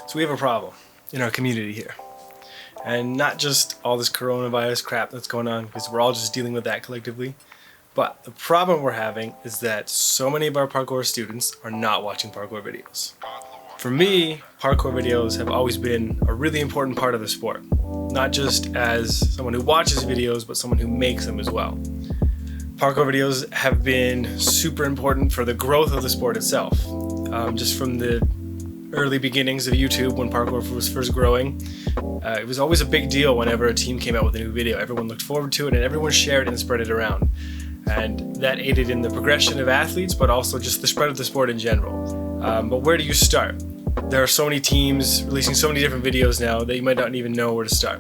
So we have a problem in our community here. And not just all this coronavirus crap that's going on, because we're all just dealing with that collectively. But the problem we're having is that so many of our parkour students are not watching parkour videos. For me, parkour videos have always been a really important part of the sport. Not just as someone who watches videos, but someone who makes them as well. Parkour videos have been super important for the growth of the sport itself. Just from the early beginnings of YouTube, when parkour was first growing, it was always a big deal whenever a team came out with a new video. Everyone looked forward to it and everyone shared it and spread it around. And that aided in the progression of athletes, but also just the spread of the sport in general. But where do you start? There are so many teams releasing so many different videos now that you might not even know where to start.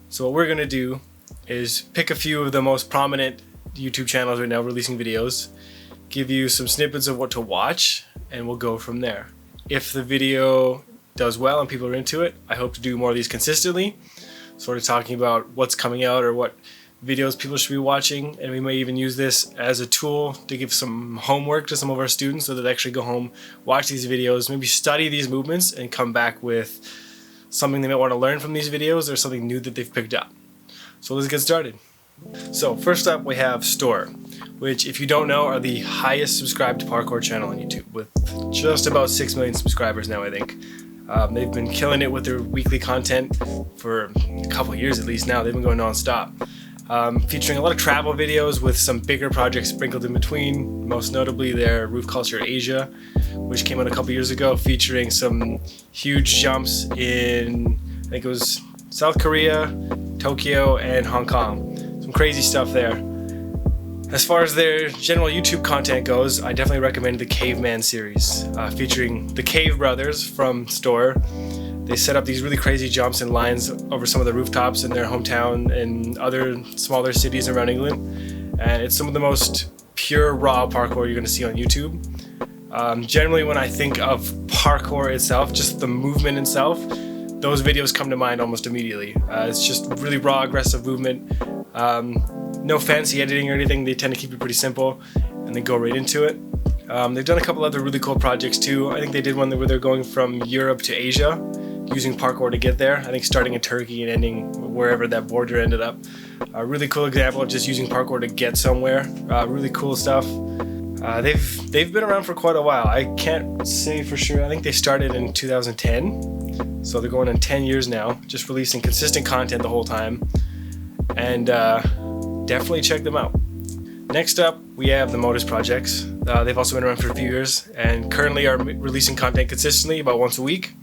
So what we're going to do is pick a few of the most prominent YouTube channels right now releasing videos, give you some snippets of what to watch, and we'll go from there. If the video does well and people are into it, I hope to do more of these consistently, sort of talking about what's coming out or what videos people should be watching, and we may even use this as a tool to give some homework to some of our students so that they actually go home, watch these videos, maybe study these movements, and come back with something they might want to learn from these videos or something new that they've picked up. So let's get started. So first up we have Storror, which if you don't know are the highest subscribed parkour channel on YouTube with just about 6 million subscribers now, I think. They've been killing it with their weekly content for a couple of years at least now. They've been going non-stop. Featuring a lot of travel videos with some bigger projects sprinkled in between, most notably their Roof Culture Asia, which came out a couple years ago, featuring some huge jumps in, I think it was South Korea, Tokyo, and Hong Kong. Some crazy stuff there. As far as their general YouTube content goes, I definitely recommend the Caveman series, featuring the Cave Brothers from Storror. They set up these really crazy jumps and lines over some of the rooftops in their hometown and other smaller cities around England. And it's some of the most pure, raw parkour you're going to see on YouTube. Generally, when I think of parkour itself, just the movement itself, those videos come to mind almost immediately. It's just really raw, aggressive movement. No fancy editing or anything. They tend to keep it pretty simple and they go right into it. They've done a couple other really cool projects too. I think they did one where they're going from Europe to Asia, using parkour to get there. I think starting in Turkey and ending wherever that border ended up. A really cool example of just using parkour to get somewhere. Really cool stuff. They've been around for quite a while. I can't say for sure. I think they started in 2010. So they're going on 10 years now, just releasing consistent content the whole time. And definitely check them out. Next up, we have the Motus Projects. They've also been around for a few years and currently are releasing content consistently about once a week.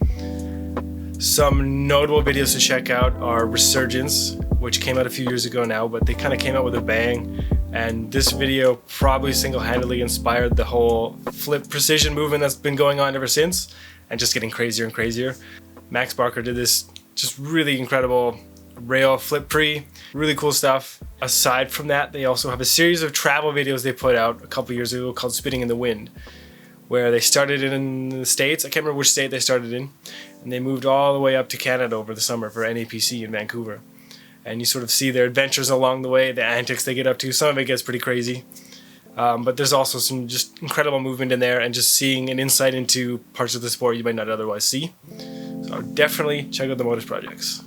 Some notable videos to check out are Resurgence, which came out a few years ago now, but they kind of came out with a bang. And this video probably single-handedly inspired the whole flip precision movement that's been going on ever since, and just getting crazier and crazier. Max Barker did this just really incredible rail flip pre, really cool stuff. Aside from that, they also have a series of travel videos they put out a couple years ago called Spitting in the Wind, where they started in the States. I can't remember which state they started in, and they moved all the way up to Canada over the summer for NAPC in Vancouver. And you sort of see their adventures along the way, the antics they get up to. Some of it gets pretty crazy, but there's also some just incredible movement in there and just seeing an insight into parts of the sport you might not otherwise see. So definitely check out the Motus Projects.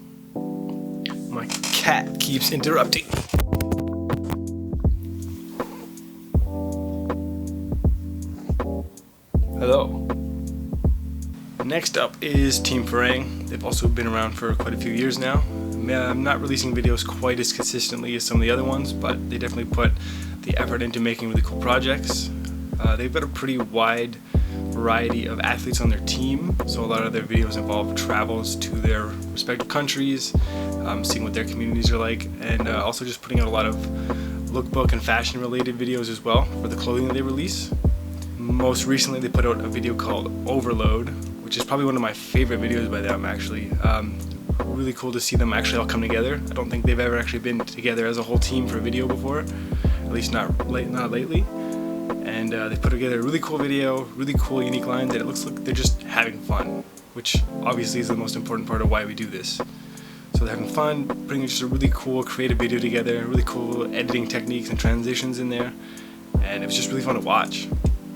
My cat keeps interrupting. Hello. Next up is Team Farang. They've also been around for quite a few years now. I'm not releasing videos quite as consistently as some of the other ones, but they definitely put the effort into making really cool projects. They've got a pretty wide variety of athletes on their team, so a lot of their videos involve travels to their respective countries, seeing what their communities are like, and also just putting out a lot of lookbook and fashion related videos as well for the clothing that they release. Most recently they put out a video called Overload, which is probably one of my favorite videos by them actually. Really cool to see them actually all come together. I don't think they've ever actually been together as a whole team for a video before, at least not lately. And they put together a really cool video, really cool unique line that it looks like they're just having fun, which obviously is the most important part of why we do this. So they're having fun, putting just a really cool creative video together, really cool editing techniques and transitions in there, and it was just really fun to watch.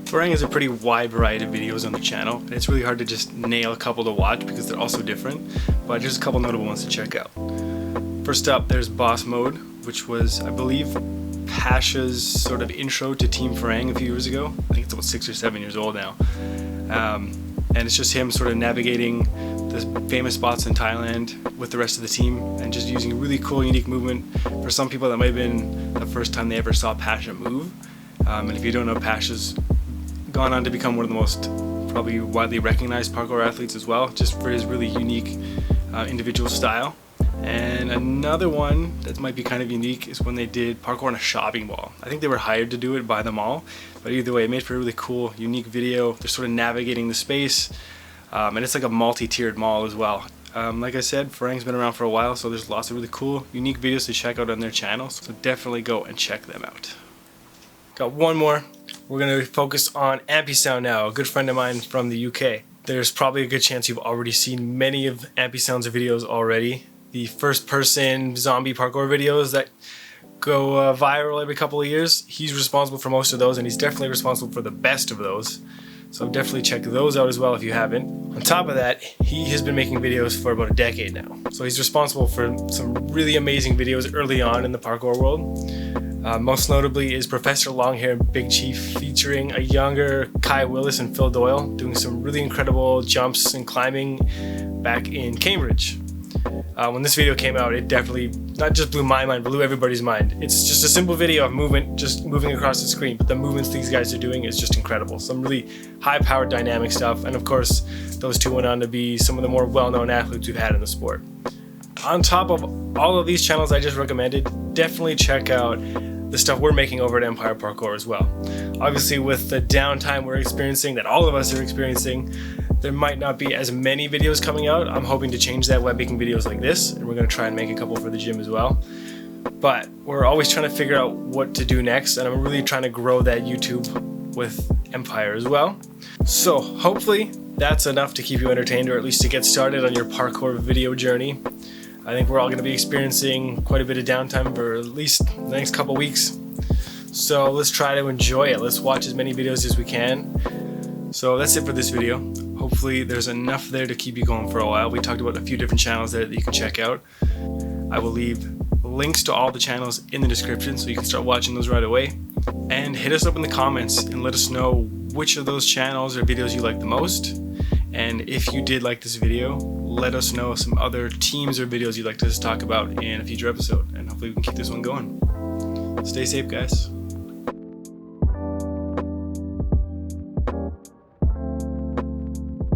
Farang has a pretty wide variety of videos on the channel, and it's really hard to just nail a couple to watch because they're all so different, but just a couple notable ones to check out. First up, there's Boss Mode, which was, I believe, Pasha's sort of intro to Team Farang a few years ago. I think it's about 6 or 7 years old now. And it's just him sort of navigating the famous spots in Thailand with the rest of the team and just using really cool, unique movement. For some people, that might have been the first time they ever saw Pasha move. And if you don't know, Pasha's gone on to become one of the most probably widely recognized parkour athletes as well, just for his really unique individual style. And another one that might be kind of unique is when they did parkour on a shopping mall. I think they were hired to do it by the mall, but either way, it made for a really cool, unique video. They're sort of navigating the space, and it's like a multi-tiered mall as well. Like I said, Farang's been around for a while, so there's lots of really cool, unique videos to check out on their channel, so definitely go and check them out. Got one more. We're going to focus on Ampisound now, a good friend of mine from the UK. There's probably a good chance you've already seen many of Ampisound's videos already. The first-person zombie parkour videos that go viral every couple of years. He's responsible for most of those, and he's definitely responsible for the best of those. So definitely check those out as well if you haven't. On top of that, he has been making videos for about a decade now. So he's responsible for some really amazing videos early on in the parkour world. Most notably is Professor Longhair and Big Chief, featuring a younger Kai Willis and Phil Doyle doing some really incredible jumps and climbing back in Cambridge. When this video came out, it definitely not just blew my mind, blew everybody's mind. It's just a simple video of movement, just moving across the screen, but the movements these guys are doing is just incredible. Some really high-powered dynamic stuff, and of course, those two went on to be some of the more well-known athletes we've had in the sport. On top of all of these channels I just recommended, definitely check out the stuff we're making over at Empire Parkour as well. Obviously, with the downtime we're experiencing, that all of us are experiencing, there might not be as many videos coming out. I'm hoping to change that by making videos like this, and we're going to try and make a couple for the gym as well. But we're always trying to figure out what to do next, and I'm really trying to grow that YouTube with Empire as well. So hopefully that's enough to keep you entertained, or at least to get started on your parkour video journey. I think we're all going to be experiencing quite a bit of downtime for at least the next couple weeks. So let's try to enjoy it. Let's watch as many videos as we can. So that's it for this video. Hopefully there's enough there to keep you going for a while. We talked about a few different channels there that you can check out. I will leave links to all the channels in the description so you can start watching those right away. And hit us up in the comments and let us know which of those channels or videos you like the most. And if you did like this video, let us know some other teams or videos you'd like us to talk about in a future episode. And hopefully we can keep this one going. Stay safe, guys.